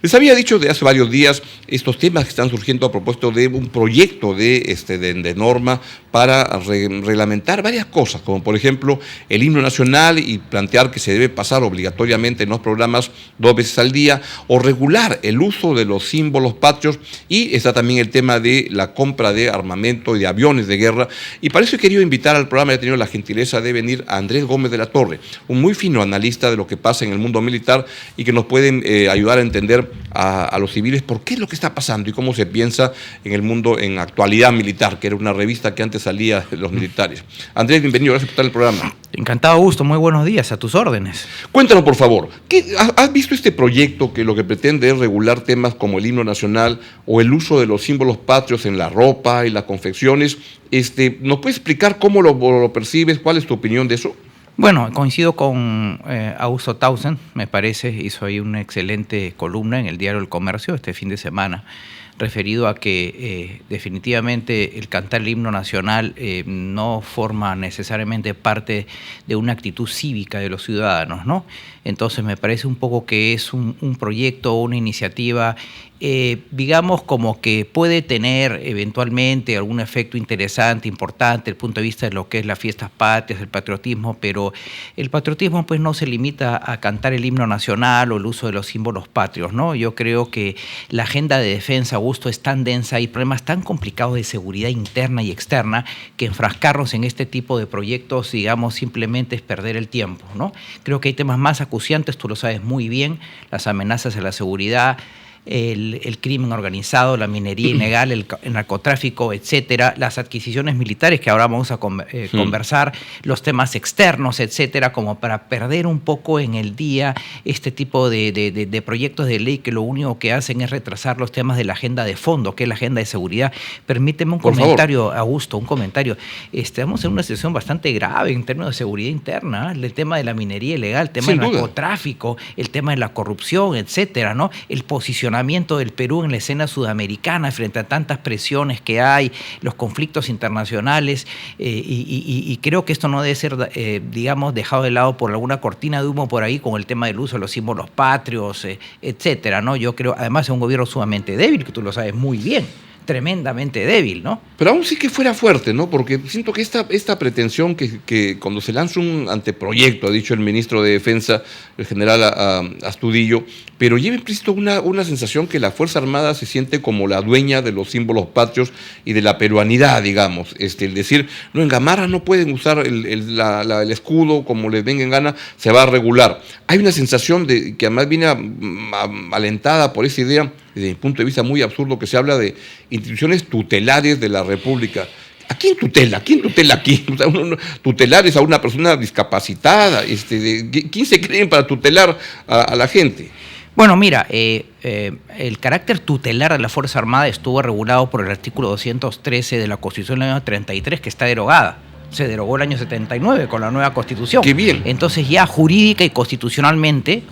Les había dicho de hace varios días estos temas que están surgiendo a propósito de un proyecto de norma para reglamentar varias cosas, como por ejemplo el himno nacional y plantear que se debe pasar obligatoriamente en los programas 2 veces al día, o regular el uso de los símbolos patrios, y está también el tema de la compra de armamento y de aviones de guerra. Y para eso he querido invitar al programa, he tenido la gentileza de venir a Andrés Gómez de la Torre, un muy fino analista de lo que pasa en el mundo militar y que nos pueden ayudar a entender a los civiles por qué es lo que está pasando y cómo se piensa en el mundo en Actualidad Militar, que era una revista que antes salía de los militares. Andrés, bienvenido, gracias por estar en el programa. Encantado, Augusto, muy buenos días, a tus órdenes. Cuéntanos, por favor, ¿has visto este proyecto que lo que pretende es regular temas como el himno nacional o el uso de los símbolos patrios en la ropa y las confecciones? ¿Nos puedes explicar cómo lo percibes? ¿Cuál es tu opinión de eso? Bueno, coincido con Augusto Tausen, me parece, hizo ahí una excelente columna en el diario El Comercio este fin de semana, referido a que definitivamente el cantar el himno nacional no forma necesariamente parte de una actitud cívica de los ciudadanos, ¿no? Entonces me parece un poco que es un proyecto o una iniciativa, digamos, como que puede tener eventualmente algún efecto interesante, importante, desde el punto de vista de lo que es las fiestas patrias, el patriotismo, pero el patriotismo pues no se limita a cantar el himno nacional o el uso de los símbolos patrios, ¿no? Yo creo que la agenda de defensa, Augusto, es tan densa y problemas tan complicados de seguridad interna y externa que enfrascarnos en este tipo de proyectos, digamos, simplemente es perder el tiempo, ¿no? Creo que hay temas más acuciantes, tú lo sabes muy bien, las amenazas a la seguridad, el crimen organizado, la minería ilegal, el narcotráfico, etcétera, las adquisiciones militares que ahora vamos a conversar, los temas externos, etcétera, como para perder un poco en el día este tipo de proyectos de ley que lo único que hacen es retrasar los temas de la agenda de fondo, que es la agenda de seguridad. Permíteme un comentario, Augusto, un comentario. Estamos en una situación bastante grave en términos de seguridad interna, el tema de la minería ilegal, el tema del narcotráfico, el tema de la corrupción, etcétera, ¿no? El posicionamiento del Perú en la escena sudamericana frente a tantas presiones que hay, los conflictos internacionales, y creo que esto no debe ser, digamos, dejado de lado por alguna cortina de humo por ahí con el tema del uso de los símbolos patrios, etcétera, ¿no? Yo creo, además, es un gobierno sumamente débil, que tú lo sabes muy bien, tremendamente débil, ¿no? Pero aún sí que fuera fuerte, ¿no? Porque siento que esta pretensión que cuando se lanza un anteproyecto, ha dicho el ministro de Defensa, el general Astudillo, pero lleva implícito una sensación que la Fuerza Armada se siente como la dueña de los símbolos patrios y de la peruanidad, digamos. El decir, no, en Gamarra no pueden usar el escudo como les venga en gana, se va a regular. Hay una sensación de que además viene alentada por esa idea, desde mi punto de vista muy absurdo, que se habla de instituciones tutelares de la República. ¿A quién tutela? ¿Quién tutela aquí? O sea, tutelar es a una persona discapacitada. ¿Quién se creen para tutelar a la gente? Bueno, mira, el carácter tutelar de la Fuerza Armada estuvo regulado por el artículo 213 de la Constitución del año 33, que está derogada. Se derogó el año 79 con la nueva Constitución. ¡Qué bien! Entonces ya jurídica y constitucionalmente,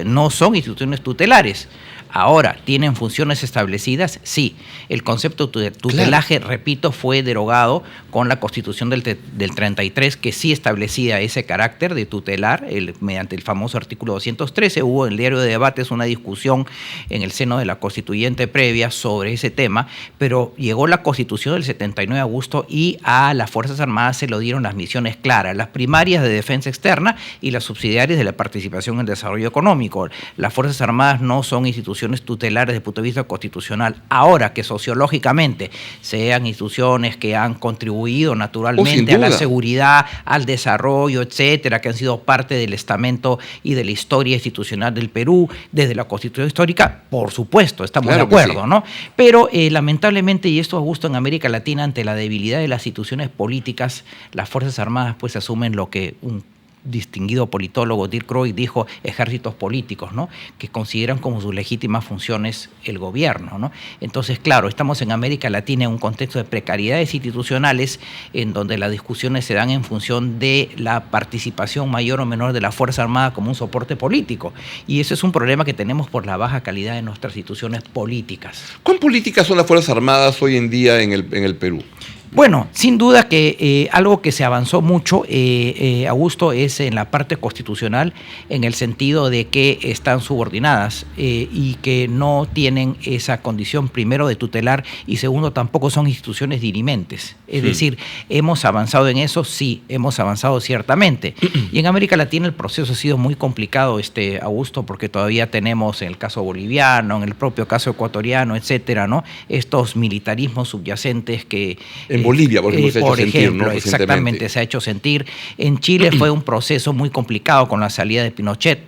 no son instituciones tutelares. Ahora, ¿tienen funciones establecidas? Sí. El concepto de tutelaje, claro, repito, fue derogado con la Constitución del 33, que sí establecía ese carácter de tutelar mediante el famoso artículo 213. Hubo en el diario de debates una discusión en el seno de la constituyente previa sobre ese tema, pero llegó la Constitución del 79 de agosto y a las Fuerzas Armadas se lo dieron las misiones claras, las primarias de defensa externa y las subsidiarias de la participación en desarrollo económico. Las Fuerzas Armadas no son instituciones tutelares desde el punto de vista constitucional. Ahora que sociológicamente sean instituciones que han contribuido naturalmente a la seguridad, al desarrollo, etcétera, que han sido parte del estamento y de la historia institucional del Perú desde la Constitución histórica, por supuesto, estamos de acuerdo, sí, ¿no? Pero lamentablemente, y esto, Augusto, en América Latina, ante la debilidad de las instituciones políticas, las Fuerzas Armadas pues asumen lo que un distinguido politólogo Dirk Roy dijo, ejércitos políticos, ¿no? Que consideran como sus legítimas funciones el gobierno, ¿no? Entonces, claro, estamos en América Latina en un contexto de precariedades institucionales en donde las discusiones se dan en función de la participación mayor o menor de la Fuerza Armada como un soporte político. Y eso es un problema que tenemos por la baja calidad de nuestras instituciones políticas. ¿Cuán políticas son las Fuerzas Armadas hoy en día en el Perú? Bueno, sin duda que algo que se avanzó mucho, Augusto, es en la parte constitucional, en el sentido de que están subordinadas y que no tienen esa condición, primero, de tutelar y segundo, tampoco son instituciones dirimentes. Es decir, ¿hemos avanzado en eso? Sí, hemos avanzado ciertamente. Y en América Latina el proceso ha sido muy complicado, Augusto, porque todavía tenemos en el caso boliviano, en el propio caso ecuatoriano, etcétera, ¿no? Estos militarismos subyacentes que... En Bolivia, por ejemplo, se ha hecho sentir, ¿no? Exactamente, se ha hecho sentir. En Chile fue un proceso muy complicado con la salida de Pinochet.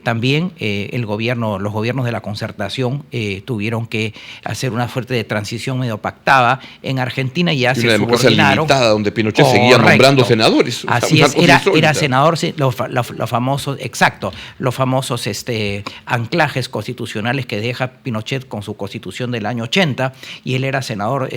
También los gobiernos de la concertación tuvieron que hacer una suerte de transición medio pactada. En Argentina ya se subordinaron. Una democracia limitada donde Pinochet seguía nombrando senadores. Así es, era senador, los famosos, exacto, los famosos anclajes constitucionales que deja Pinochet con su constitución del año 80, y él era senador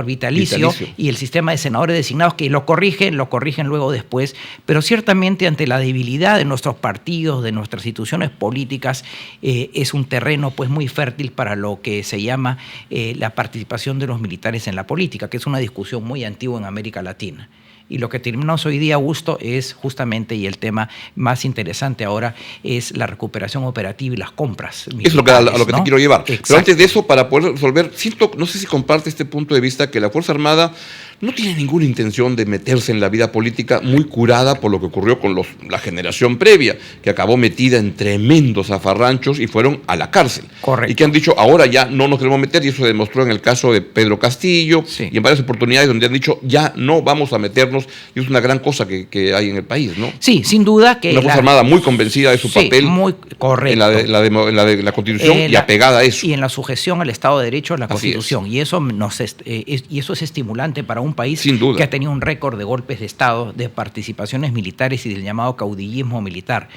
vitalicio, y el sistema de senadores designados que lo corrigen luego después, pero ciertamente ante la debilidad de nuestros partidos, de nuestras instituciones políticas, es un terreno pues muy fértil para lo que se llama la participación de los militares en la política, que es una discusión muy antigua en América Latina. Y lo que tenemos hoy día, Augusto, es justamente, y el tema más interesante ahora, es la recuperación operativa y las compras. Es a lo que te quiero llevar. Exacto. Pero antes de eso, para poder resolver, no sé si comparte este punto de vista, que la Fuerza Armada no tiene ninguna intención de meterse en la vida política, muy curada por lo que ocurrió con la generación previa, que acabó metida en tremendos zafarranchos y fueron a la cárcel. Correcto. Y que han dicho, ahora ya no nos queremos meter, y eso se demostró en el caso de Pedro Castillo, sí, y en varias oportunidades donde han dicho, ya no vamos a meternos, y es una gran cosa que hay en el país, ¿no? Sí, sin duda que... Una Fuerza Armada muy convencida de su papel muy correcto, en la Constitución y apegada a eso. Y en la sujeción al Estado de Derecho, a la Constitución. Y eso es estimulante para un país que ha tenido un récord de golpes de Estado, de participaciones militares y del llamado caudillismo militar.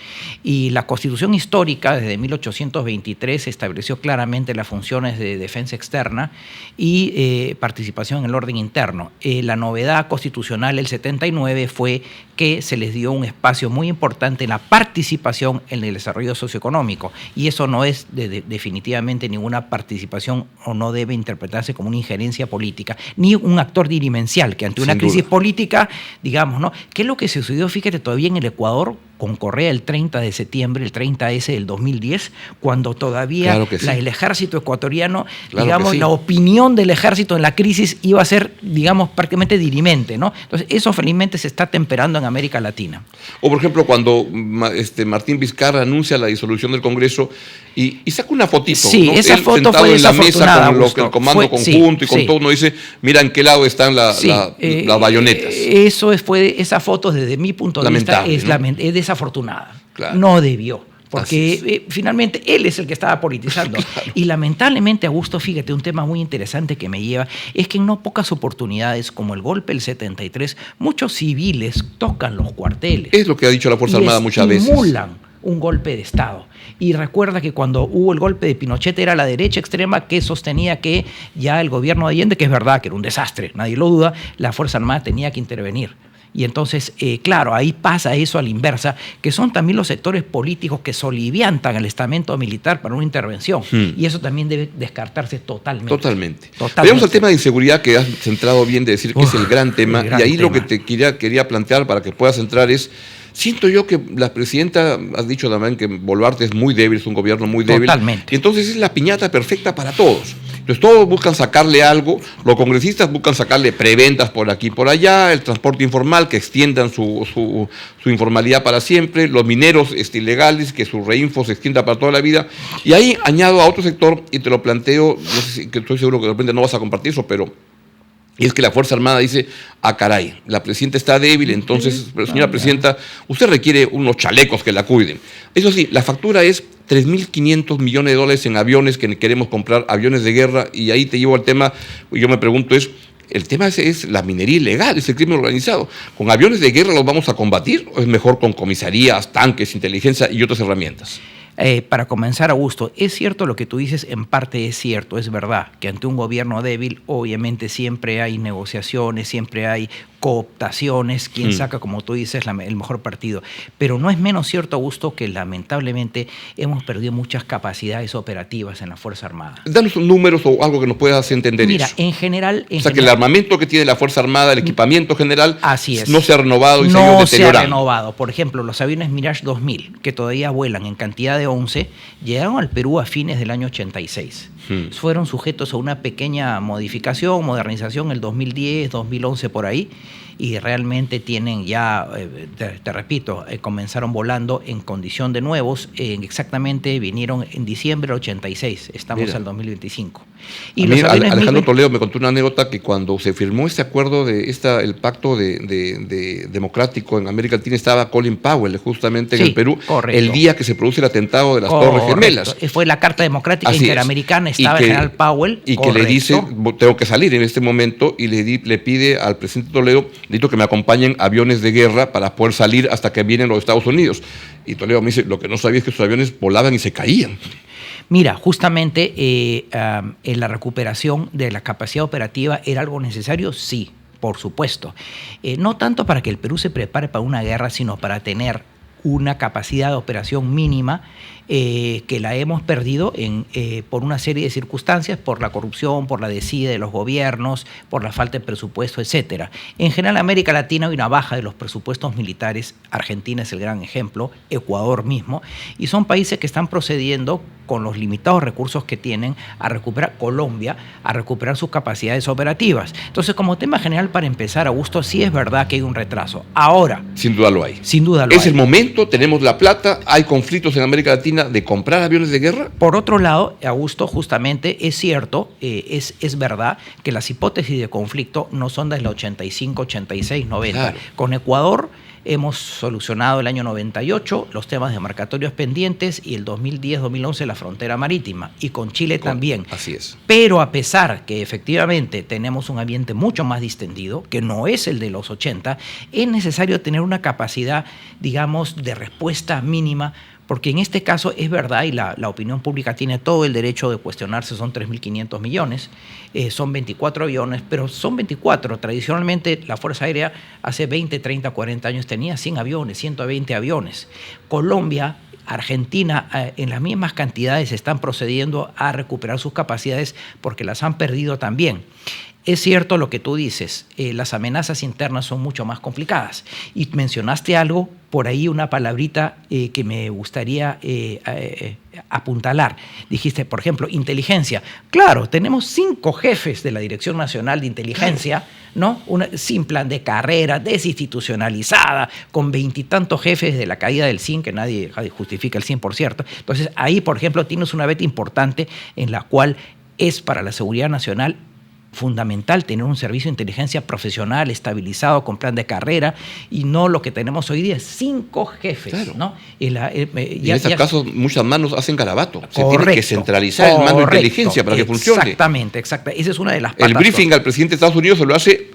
Y la Constitución histórica, desde 1823, estableció claramente las funciones de defensa externa y participación en el orden interno. La novedad constitucional, el 79, fue que se les dio un espacio muy importante en la participación en el desarrollo socioeconómico. Y eso no es definitivamente ninguna participación, o no debe interpretarse como una injerencia política, ni un actor dirimencial, que ante una crisis política, digamos, ¿no? ¿Qué es lo que sucedió? Fíjate, todavía en el Ecuador, con Correa el 30 de septiembre, el 30S del 2010, cuando todavía el ejército ecuatoriano, digamos, la opinión del ejército en la crisis iba a ser, digamos, prácticamente dirimente, ¿no? Entonces, eso felizmente se está temperando en América Latina. O, por ejemplo, cuando Martín Vizcarra anuncia la disolución del Congreso y saca una fotito, sí, ¿no? esa él foto sentado fue en la mesa con el comando conjunto y con sí, todo, uno dice, mira en qué lado están las bayonetas. Esa foto, desde mi punto de vista, es desafortunada. Claro. No debió. Porque finalmente él es el que estaba politizando. Claro. Y lamentablemente, Augusto, fíjate, un tema muy interesante que me lleva es que en no pocas oportunidades, como el golpe del 73, muchos civiles tocan los cuarteles. Es lo que ha dicho la Fuerza Armada muchas veces. Estimulan un golpe de Estado. Y recuerda que cuando hubo el golpe de Pinochet era la derecha extrema que sostenía que ya el gobierno de Allende, que es verdad que era un desastre, nadie lo duda, la Fuerza Armada tenía que intervenir. Y entonces, claro, ahí pasa eso a la inversa, que son también los sectores políticos que soliviantan al estamento militar para una intervención. Y eso también debe descartarse totalmente. Totalmente. Veamos el tema de inseguridad, que has centrado bien de decir que es el gran tema. Y ahí lo que te quería plantear para que puedas entrar es, siento yo que la presidenta, has dicho también que Boluarte es muy débil, es un gobierno muy débil. Totalmente. Y entonces es la piñata perfecta para todos. Entonces todos buscan sacarle algo, los congresistas buscan sacarle preventas por aquí y por allá, el transporte informal, que extiendan su informalidad para siempre, los mineros ilegales, que su reinfo se extienda para toda la vida. Y ahí añado a otro sector, y te lo planteo, no sé si, que estoy seguro que de repente no vas a compartir eso, pero... Y es que la Fuerza Armada dice, caray, la presidenta está débil, entonces, pero señora presidenta, usted requiere unos chalecos que la cuiden. Eso sí, la factura es 3.500 millones de dólares en aviones, que queremos comprar aviones de guerra, y ahí te llevo al tema, y yo me pregunto el tema es la minería ilegal, es el crimen organizado. ¿Con aviones de guerra los vamos a combatir o es mejor con comisarías, tanques, inteligencia y otras herramientas? Para comenzar, Augusto, es cierto lo que tú dices, en parte es cierto, es verdad, que ante un gobierno débil obviamente siempre hay negociaciones, siempre hay cooptaciones, quién saca, como tú dices, el mejor partido. Pero no es menos cierto, Augusto, que lamentablemente hemos perdido muchas capacidades operativas en la Fuerza Armada. Danos números o algo que nos puedas entender. Mira, eso. en general... Que el armamento que tiene la Fuerza Armada, el equipamiento general, así es, no se ha renovado y se ha ido deteriorando. No se ha renovado. Por ejemplo, los aviones Mirage 2000, que todavía vuelan en cantidad de 11, llegaron al Perú a fines del año 86. Fueron sujetos a una pequeña modificación, modernización, el 2010, 2011 por ahí, y realmente tienen ya, te repito, comenzaron volando en condición de nuevos, exactamente vinieron en diciembre del 86, estamos al 2025. Y a mí, Alejandro Toledo me contó una anécdota que cuando se firmó este acuerdo, el pacto de democrático en América Latina, estaba Colin Powell justamente en el Perú, correcto. El día que se produce el atentado de las Torres Gemelas. Fue la Carta Democrática Interamericana, estaba el general Powell. Y que le dice, tengo que salir en este momento, y le pide al presidente Toledo, necesito que me acompañen aviones de guerra para poder salir hasta que vienen los Estados Unidos. Y Toledo me dice, lo que no sabía es que esos aviones volaban y se caían. Mira, justamente en la recuperación de la capacidad operativa era algo necesario, sí, por supuesto. No tanto para que el Perú se prepare para una guerra, sino para tener una capacidad de operación mínima que la hemos perdido por una serie de circunstancias, por la corrupción, por la desidia de los gobiernos, por la falta de presupuesto, etcétera. En general, en América Latina hay una baja de los presupuestos militares. Argentina es el gran ejemplo, Ecuador mismo, y son países que están procediendo con los limitados recursos que tienen a recuperar, Colombia, a recuperar sus capacidades operativas. Entonces, como tema general, para empezar, Augusto, sí es verdad que hay un retraso. Ahora... Sin duda lo hay. Sin duda lo hay. Es el momento, tenemos la plata, hay conflictos en América Latina de comprar aviones de guerra. Por otro lado, Augusto, justamente es cierto, es verdad que las hipótesis de conflicto no son desde el 85, 86, 90. Claro. Con Ecuador hemos solucionado el año 98 los temas de demarcatorios pendientes y el 2010, 2011 la frontera marítima, y con Chile también. Así es. Pero a pesar que efectivamente tenemos un ambiente mucho más distendido, que no es el de los 80, es necesario tener una capacidad, digamos, de respuesta mínima, porque en este caso es verdad, y la opinión pública tiene todo el derecho de cuestionarse, son 3.500 millones, son 24 aviones, pero son 24. Tradicionalmente la Fuerza Aérea hace 20, 30, 40 años tenía 100 aviones, 120 aviones. Colombia, Argentina, en las mismas cantidades están procediendo a recuperar sus capacidades porque las han perdido también. Es cierto lo que tú dices, las amenazas internas son mucho más complicadas. Y mencionaste algo, por ahí una palabrita que me gustaría apuntalar. Dijiste, por ejemplo, inteligencia. Claro, tenemos 5 jefes de la Dirección Nacional de Inteligencia, ¿no? Sin plan de carrera, desinstitucionalizada, con 20 y tantos jefes de la caída del 100, que nadie justifica el 100, por cierto. Entonces, ahí, por ejemplo, tienes una beta importante en la cual es para la seguridad nacional fundamental tener un servicio de inteligencia profesional, estabilizado, con plan de carrera, y no lo que tenemos hoy día, 5 jefes. Claro. ¿No? Y en estos casos muchas manos hacen garabato. Se tiene que centralizar el mando de inteligencia para que funcione. Exactamente. Esa es una de las patas. El briefing al presidente de Estados Unidos se lo hace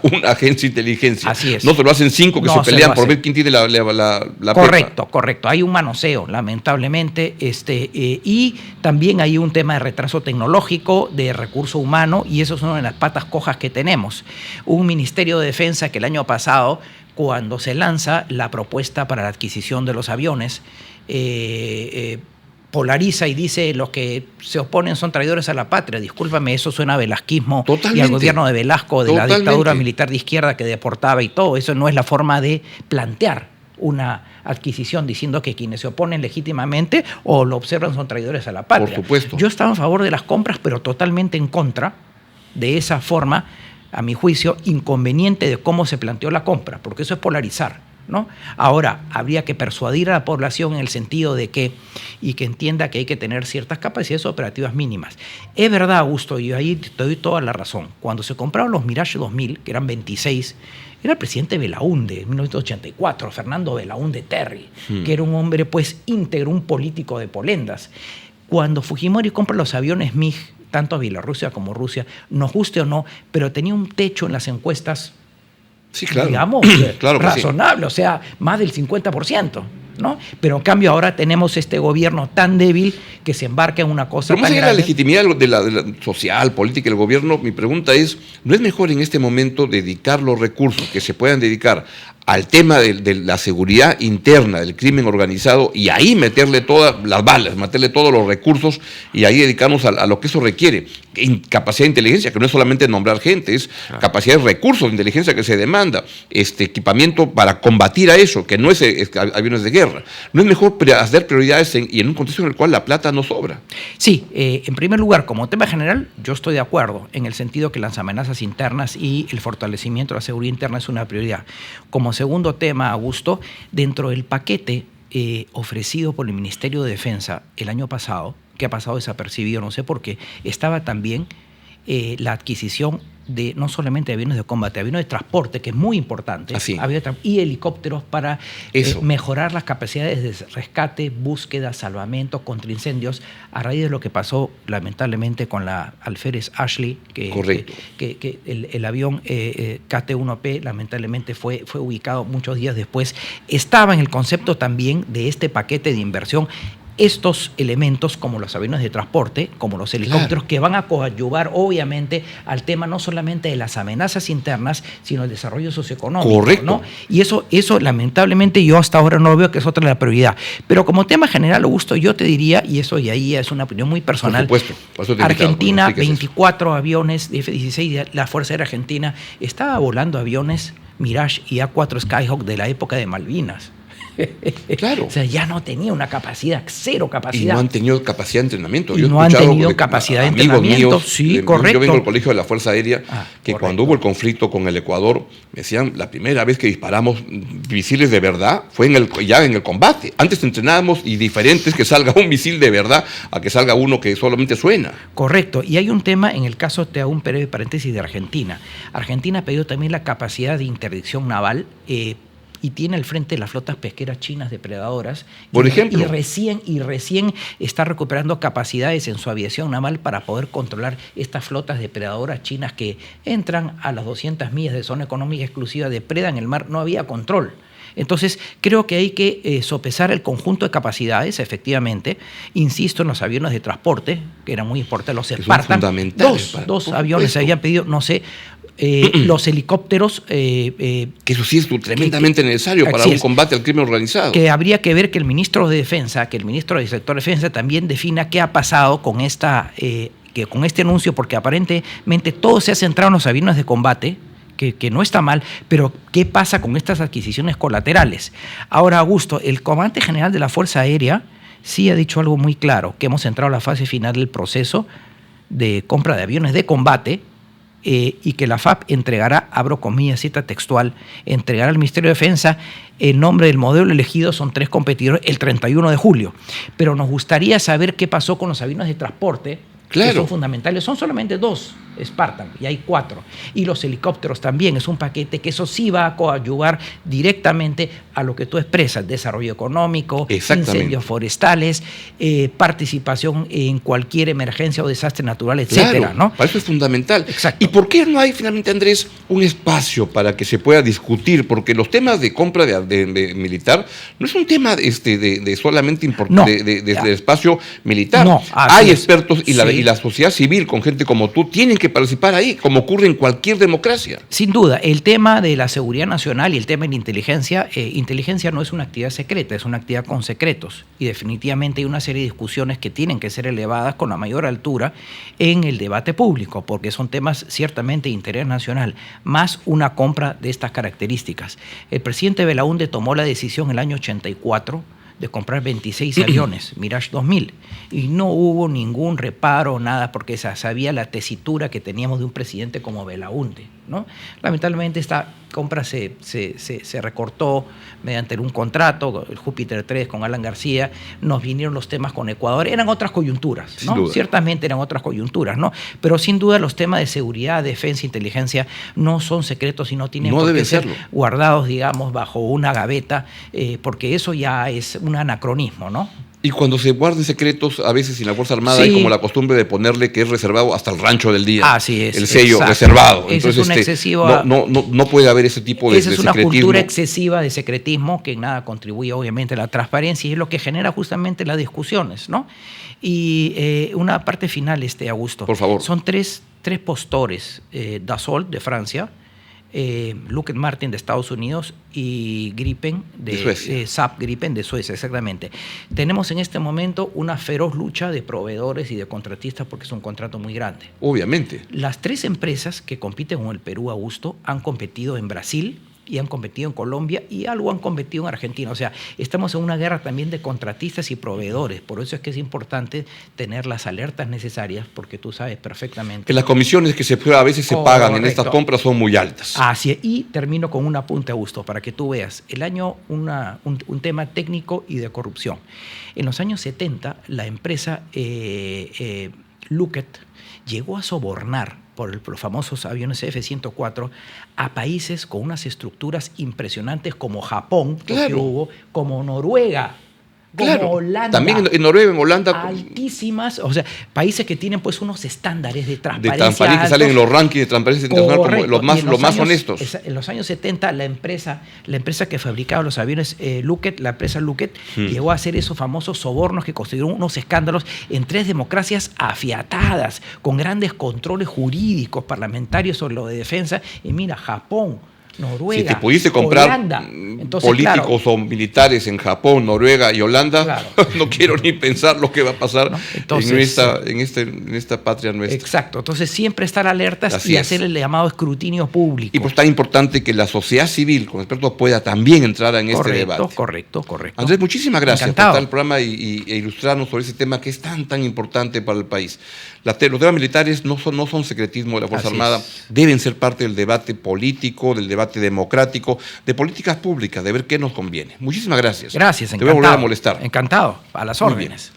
una agencia de inteligencia. Así es. No se lo hacen 5 que se pelean por ver quién tiene la Correcto. Hay un manoseo, lamentablemente, y también hay un tema de retraso tecnológico, de recurso humano, y eso es una de las patas cojas que tenemos. Un Ministerio de Defensa que el año pasado, cuando se lanza la propuesta para la adquisición de los aviones, polariza y dice los que se oponen son traidores a la patria. Discúlpame, eso suena a velasquismo. Totalmente. Y al gobierno de Velasco, de la dictadura militar de izquierda que deportaba y todo. Eso no es la forma de plantear una adquisición, diciendo que quienes se oponen legítimamente o lo observan son traidores a la patria. Por supuesto. Yo estaba en favor de las compras, pero totalmente en contra de esa forma, a mi juicio, inconveniente de cómo se planteó la compra, porque eso es polarizar, ¿no? Ahora, habría que persuadir a la población en el sentido de que entienda que hay que tener ciertas capacidades operativas mínimas. Es verdad, Augusto, y ahí te doy toda la razón. Cuando se compraron los Mirage 2000, que eran 26, era el presidente Belaúnde, en 1984, Fernando Belaúnde Terry, que era un hombre pues íntegro, un político de polendas. Cuando Fujimori compra los aviones MiG, tanto a Bielorrusia como Rusia, nos guste o no, pero tenía un techo en las encuestas, sí, claro. Digamos, claro razonable, sí. O sea, más del 50%. ¿no? Pero en cambio ahora tenemos este gobierno tan débil que se embarca en una cosa Pero más tan allá de la grande. legitimidad de la social, política del gobierno, mi pregunta es, ¿no es mejor en este momento dedicar los recursos que se puedan dedicar al tema de la seguridad interna del crimen organizado y ahí meterle todas las balas, meterle todos los recursos y ahí dedicarnos a lo que eso requiere? Capacidad de inteligencia, que no es solamente nombrar gente, es capacidad de recursos de inteligencia que se demanda, equipamiento para combatir a eso, que no es aviones de guerra. ¿No es mejor hacer prioridades y en un contexto en el cual la plata no sobra? Sí, en primer lugar, como tema general, yo estoy de acuerdo en el sentido que las amenazas internas y el fortalecimiento de la seguridad interna es una prioridad. Como segundo tema, Augusto, dentro del paquete ofrecido por el Ministerio de Defensa el año pasado, que ha pasado desapercibido, no sé por qué, estaba también la adquisición de no solamente aviones de combate, aviones de transporte, que es muy importante, y helicópteros para mejorar las capacidades de rescate, búsqueda, salvamento contra incendios, a raíz de lo que pasó lamentablemente con la alférez Ashley, que el avión KT-1P lamentablemente fue ubicado muchos días después. Estaba en el concepto también de este paquete de inversión estos elementos como los aviones de transporte, como los helicópteros, que van a coadyuvar obviamente al tema no solamente de las amenazas internas, sino el desarrollo socioeconómico. Correcto. ¿no? Y eso lamentablemente yo hasta ahora no lo veo, que es otra de la prioridad. Pero como tema general, Augusto, yo te diría, y eso y ahí es una opinión muy personal, por supuesto, Argentina, 24 aviones de F-16, la Fuerza Aérea Argentina estaba volando aviones Mirage y A4 Skyhawk de la época de Malvinas. Claro. O sea, ya no tenía una capacidad, cero capacidad. Y no han tenido capacidad de entrenamiento. Y no han tenido capacidad de entrenamiento. Míos, sí, correcto. Yo vengo del colegio de la Fuerza Aérea, que correcto. Cuando hubo el conflicto con el Ecuador, me decían, la primera vez que disparamos misiles de verdad fue ya en el combate. Antes entrenábamos y diferente es que salga un misil de verdad a que salga uno que solamente suena. Correcto. Y hay un tema, en el caso, te hago un breve paréntesis, de Argentina. Argentina ha pedido también la capacidad de interdicción naval, y tiene al frente las flotas pesqueras chinas depredadoras. Por ejemplo. Y recién está recuperando capacidades en su aviación naval para poder controlar estas flotas depredadoras chinas que entran a las 200 millas de zona económica exclusiva, depredan el mar, no había control. Entonces, creo que hay que sopesar el conjunto de capacidades, efectivamente. Insisto en los aviones de transporte, que eran muy importantes, los Spartan. Dos aviones se habían pedido, no sé. Los helicópteros... que eso sí es tremendamente necesario para un combate al crimen organizado. Que habría que ver que el ministro de Defensa, que el ministro del sector de Defensa también defina qué ha pasado con con este anuncio, porque aparentemente todo se ha centrado en los aviones de combate, que no está mal, pero ¿qué pasa con estas adquisiciones colaterales? Ahora, Augusto, el comandante general de la Fuerza Aérea sí ha dicho algo muy claro, que hemos entrado a la fase final del proceso de compra de aviones de combate, y que la FAP entregará, abro comillas, cita textual, entregará al Ministerio de Defensa el nombre del modelo elegido, son 3 competidores, el 31 de julio. Pero nos gustaría saber qué pasó con los aviones de transporte, que son fundamentales. Son solamente 2 Spartan y hay 4. Y los helicópteros también, es un paquete que eso sí va a coadyuvar directamente a lo que tú expresas: desarrollo económico, incendios forestales, participación en cualquier emergencia o desastre natural, etcétera. Claro, ¿no? Para eso es fundamental. Exacto. ¿Y por qué no hay finalmente, Andrés, un espacio para que se pueda discutir? Porque los temas de compra de militar no es un tema de solamente de espacio militar. No, hay expertos y la sociedad civil, con gente como tú, tienen que participar ahí, como ocurre en cualquier democracia. Sin duda, el tema de la seguridad nacional y el tema de la inteligencia no es una actividad secreta, es una actividad con secretos, y definitivamente hay una serie de discusiones que tienen que ser elevadas con la mayor altura en el debate público, porque son temas ciertamente de interés nacional, más una compra de estas características. El presidente Belaúnde tomó la decisión el año 84 de comprar 26 aviones, Mirage 2000, y no hubo ningún reparo, nada, porque sabía la tesitura que teníamos de un presidente como Belaúnde, ¿no? Lamentablemente esta compra se recortó mediante un contrato, el Júpiter 3 con Alan García, nos vinieron los temas con Ecuador, eran otras coyunturas, ¿no? Ciertamente eran otras coyunturas, ¿no? Pero sin duda los temas de seguridad, defensa, inteligencia no son secretos y no tienen por qué ser guardados, digamos, bajo una gaveta, porque eso ya es un anacronismo, ¿no? Y cuando se guardan secretos, a veces en la Fuerza Armada Sí. hay como la costumbre de ponerle que es reservado hasta el rancho del día. Así es, el sello exacto. reservado. Esa Entonces, es una excesiva- no puede haber ese tipo de Esa es una secretismo. cultura excesiva de secretismo que en nada contribuye obviamente a la transparencia y es lo que genera justamente las discusiones, ¿no? Y una parte final, Augusto. Por favor. Son tres postores, Dassault de Francia, Lockheed Martin de Estados Unidos y Gripen De Suecia. SAP Gripen de Suecia, exactamente. Tenemos en este momento una feroz lucha de proveedores y de contratistas porque es un contrato muy grande. Obviamente. Las tres empresas que compiten con el Perú, Augusto, han competido en Brasil y han competido en Colombia y algo han competido en Argentina. O sea, estamos en una guerra también de contratistas y proveedores. Por eso es que es importante tener las alertas necesarias porque tú sabes perfectamente. Que las comisiones que a veces se pagan en estas Correcto. compras son muy altas. Así es. Y termino con un apunte, Augusto, para que tú veas. El año, un tema técnico y de corrupción. En los años 70, la empresa Lockheed llegó a sobornar por los famosos aviones F-104 a países con unas estructuras impresionantes como Japón, Claro. que hubo, como Noruega, como Holanda. También en Noruega, en Holanda, Altísimas, o sea, países que tienen pues unos estándares de de transparencia, transparencia, que salen en altos. los rankings de transparencia internacional como Correcto. los Y más, en los más años- honestos. En los años 70, la empresa que fabricaba los aviones Lockheed, la empresa Lockheed, llegó a hacer esos famosos sobornos que constituyeron unos escándalos en tres democracias afiatadas, con grandes controles jurídicos, parlamentarios sobre lo de defensa. Y mira, Japón, Noruega, Si te pudiste comprar Holanda. Entonces, políticos claro, o militares en Japón, Noruega y Holanda, Claro. no quiero ni pensar lo que va a pasar ¿no? Entonces, en esta patria nuestra. exacto. Entonces, siempre estar alertas Así y es. hacer el llamado escrutinio público. Y pues tan importante que la sociedad civil con expertos pueda también entrar en este debate. Correcto. Andrés, muchísimas gracias Encantado. por estar en el programa e ilustrarnos sobre ese tema que es tan importante para el país. Los temas militares no son secretismo de la Fuerza Así Armada, es. deben ser parte del debate político, del debate democrático, de políticas públicas, de ver qué nos conviene. Muchísimas gracias. Gracias, Te encantado. voy a volver a molestar. Encantado, a las Muy bien. órdenes.